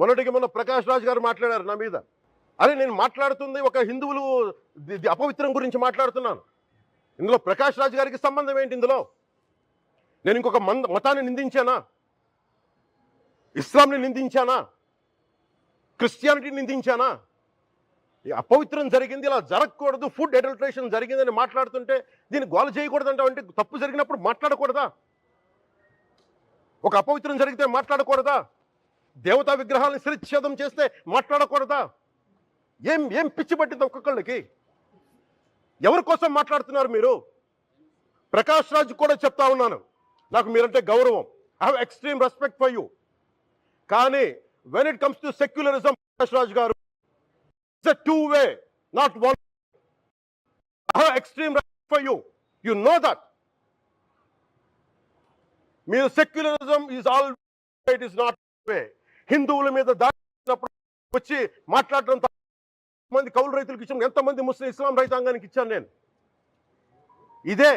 మొన్న ప్రకాష్ రాజ్ గారు మాట్లాడారు నా మీద. అరే నేను మాట్లాడుతుంది ఒక హిందువులు అపవిత్రం గురించి మాట్లాడుతున్నాను. ఇందులో ప్రకాష్ రాజ్ గారికి సంబంధం ఏంటి? ఇందులో నేను ఇంకొక మతాన్ని నిందించానా? ఇస్లాంని నిందించానా? క్రిస్టియానిటీని నిందించానా? అపవిత్రం జరిగింది, ఇలా జరగకూడదు, ఫుడ్ అడల్టరేషన్ జరిగిందని మాట్లాడుతుంటే దీన్ని గోల చేయకూడదంటే అంటే తప్పు జరిగినప్పుడు మాట్లాడకూడదా? ఒక అపవిత్రం జరిగితే మాట్లాడకూడదా? దేవతా విగ్రహాలను శిరచ్ఛేదం చేస్తే మాట్లాడకూడదా? ఏం పిచ్చి పట్టింది ఒక్కొక్కళ్ళకి? ఎవరి కోసం మాట్లాడుతున్నారు మీరు? ప్రకాష్ రాజ్ కూడా చెప్తా ఉన్నాను, నాకు మీరంటే గౌరవం. I have extreme respect for you. కానీ when it comes to secularism, Prakash Raj గారు, it's a two way, not one. I have extreme respect for you. You know that. మీరు secularism is all, it is not way. హిందువుల మీద దాడినప్పుడు వచ్చి మాట్లాడటం, మంది కౌలు రైతులకు ఇచ్చాను, ఎంతమంది ముస్లిం ఇస్లాం రైతాంగానికి ఇచ్చాను నేను. ఇదే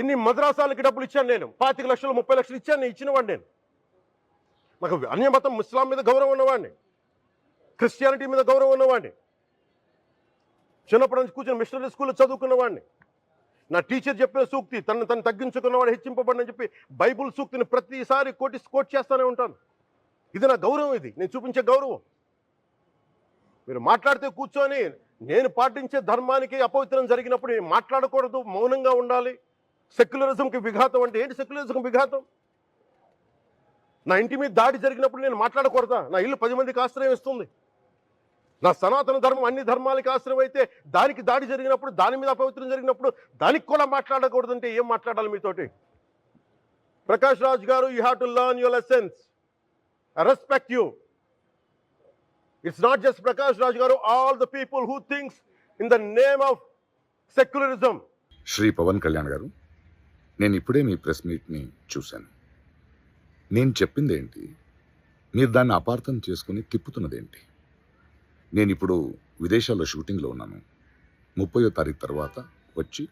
ఎన్ని మద్రాసాలకి డబ్బులు ఇచ్చాను నేను, 25 లక్షలు 30 లక్షలు ఇచ్చాను, నేను ఇచ్చినవాడిని. నేను నాకు అన్యమతం ఇస్లాం మీద గౌరవం ఉన్నవాడిని, క్రిస్టియానిటీ మీద గౌరవం ఉన్నవాడిని, చిన్నప్పటి నుంచి కూర్చొని మిషనరీ స్కూల్లో చదువుకున్నవాడిని. నా టీచర్ చెప్పిన సూక్తి, తను తగ్గించుకున్నవాడు హెచ్చింపబడినని చెప్పి బైబుల్ సూక్తిని ప్రతిసారి కోట్ చేస్తూనే ఉంటాను. ఇది నా గౌరవం, ఇది నేను చూపించే గౌరవం. మీరు మాట్లాడితే కూర్చొని నేను పాటించే ధర్మానికి అపవిత్రం జరిగినప్పుడు నేను మాట్లాడకూడదు, మౌనంగా ఉండాలి. సెక్యులరిజంకి విఘాతం అంటే ఏంటి? సెక్యులరిజంకి విఘాతం నా ఇంటి మీద దాడి జరిగినప్పుడు నేను మాట్లాడకూడదా? నా ఇల్లు 10 మందికి ఆశ్రయం ఇస్తుంది. నా సనాతన ధర్మం అన్ని ధర్మాలకి ఆశ్రయం అయితే దానికి దాడి జరిగినప్పుడు, దాని మీద అపవిత్రం జరిగినప్పుడు దానికి కూడా మాట్లాడకూడదంటే ఏం మాట్లాడాలి మీతోటి? ప్రకాష్ రాజ్ గారు, you have to learn your lessons. I respect you. It's not just Prakash Raj Garu, all the people who thinks in the name of secularism. Shri Pawan Kalyan గారు, నేను ఇప్పుడే మీ ప్రెస్ మీట్ని చూశాను. నేను చెప్పింది ఏంటి, మీరు దాన్ని అపార్థం చేసుకుని తిప్పుతున్నదేంటి? నేను ఇప్పుడు విదేశాల్లో షూటింగ్లో ఉన్నాను. 30వ తారీఖు తర్వాత వచ్చి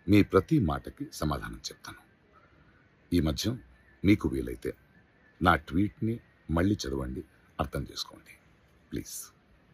మీ ప్రతి మాటకి సమాధానం చెప్తాను. ఈ మధ్య మీకు వీలైతే నా ట్వీట్ని మళ్ళీ చదవండి, అర్థం చేసుకోండి ప్లీజ్.